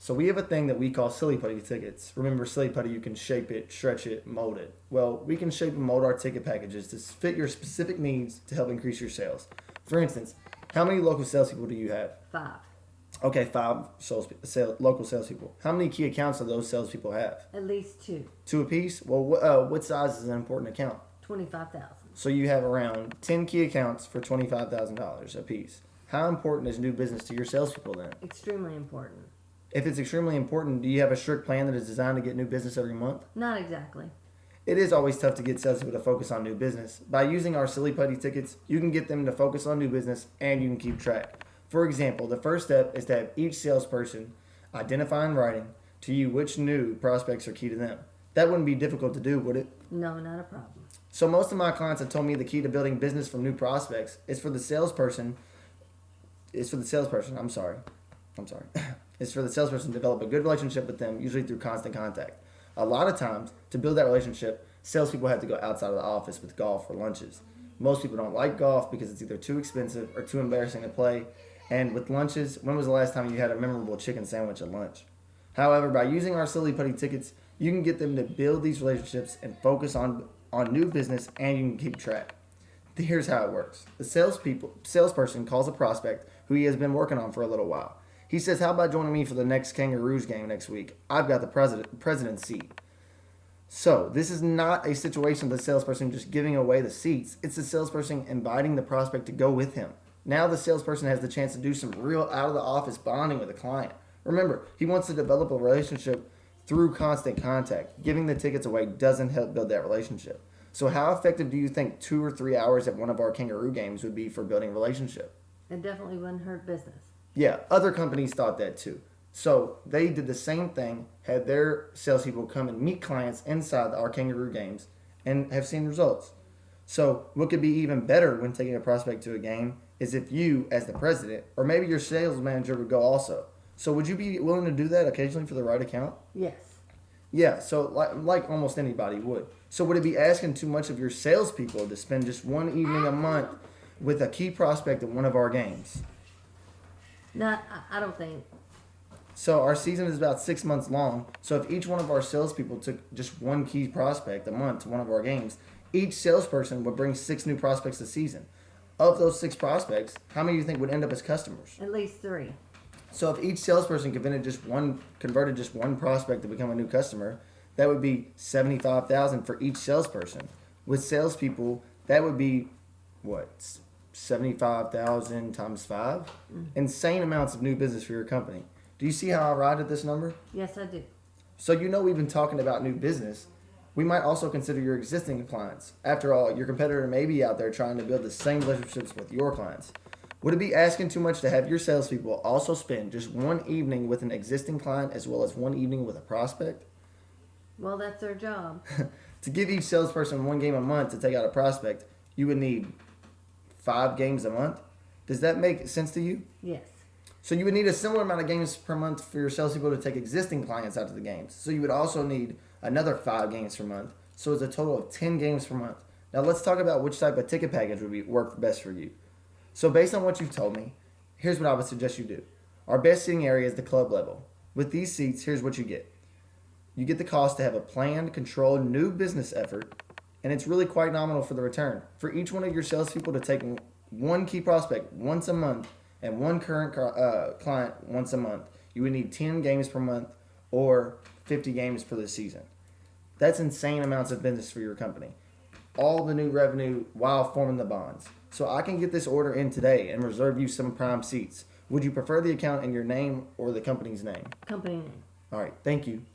So we have a thing that we call silly putty tickets. Remember, silly putty, you can shape it, stretch it, mold it. Well, we can shape and mold our ticket packages to fit your specific needs to help increase your sales. For instance, how many local salespeople do you have? 5. Okay, local salespeople. How many key accounts do those salespeople have? At least 2. 2 apiece? Well, what size is an important account? 25,000. So you have around 10 key accounts for $25,000 a piece. How important is new business to your salespeople then? Extremely important. If it's extremely important, do you have a strict plan that is designed to get new business every month? Not exactly. It is always tough to get salespeople to focus on new business. By using our silly putty tickets, you can get them to focus on new business and you can keep track. For example, the first step is to have each salesperson identify in writing to you which new prospects are key to them. That wouldn't be difficult to do, would it? No, not a problem. So most of my clients have told me the key to building business from new prospects is for the salesperson. It's for the salesperson to develop a good relationship with them, usually through constant contact. A lot of times, to build that relationship, salespeople have to go outside of the office with golf or lunches. Most people don't like golf because it's either too expensive or too embarrassing to play. And with lunches, when was the last time you had a memorable chicken sandwich at lunch? However, by using our silly putty tickets, you can get them to build these relationships and focus on new business, and you can keep track. Here's how it works. The salesperson calls a prospect who he has been working on for a little while. He says, how about joining me for the next Kangaroos game next week? I've got the president's seat. So this is not a situation of the salesperson just giving away the seats. It's the salesperson inviting the prospect to go with him. Now the salesperson has the chance to do some real out-of-the-office bonding with the client. Remember, he wants to develop a relationship through constant contact. Giving the tickets away doesn't help build that relationship. So how effective do you think 2 or 3 hours at one of our Kangaroo games would be for building a relationship? It definitely wouldn't hurt business. Yeah, other companies thought that too. So they did the same thing, had their salespeople come and meet clients inside our Kangaroo games and have seen results. So what could be even better when taking a prospect to a game is if you, as the president, or maybe your sales manager would go also. So would you be willing to do that occasionally for the right account? Yes. Yeah, so like almost anybody would. So would it be asking too much of your salespeople to spend just one evening a month with a key prospect at one of our games? No, I don't think. So our season is about 6 months long. So if each one of our salespeople took just one key prospect a month to one of our games, each salesperson would bring 6 new prospects a season. Of those 6 prospects, how many do you think would end up as customers? At least 3. So if each salesperson converted just one prospect to become a new customer, that would be $75,000 for each salesperson. With salespeople, that would be what? 75,000 times 5? Insane amounts of new business for your company. Do you see how I arrived at this number? Yes, I do. So we've been talking about new business. We might also consider your existing clients. After all, your competitor may be out there trying to build the same relationships with your clients. Would it be asking too much to have your salespeople also spend just one evening with an existing client as well as one evening with a prospect? Well, that's their job. To give each salesperson one game a month to take out a prospect, you would need 5 games a month. Does that make sense to you? Yes. So you would need a similar amount of games per month for your salespeople to take existing clients out to the games. So you would also need another 5 games per month. So it's a total of 10 games per month. Now let's talk about which type of ticket package would work best for you. So based on what you've told me, here's what I would suggest you do. Our best seating area is the club level. With these seats, here's what you get. You get the cost to have a planned, controlled new business effort, and it's really quite nominal for the return. For each one of your salespeople to take one key prospect once a month and one current client once a month, you would need 10 games per month or 50 games for the season. That's insane amounts of business for your company. All the new revenue while forming the bonds. So I can get this order in today and reserve you some prime seats. Would you prefer the account in your name or the company's name? Company name. All right, thank you.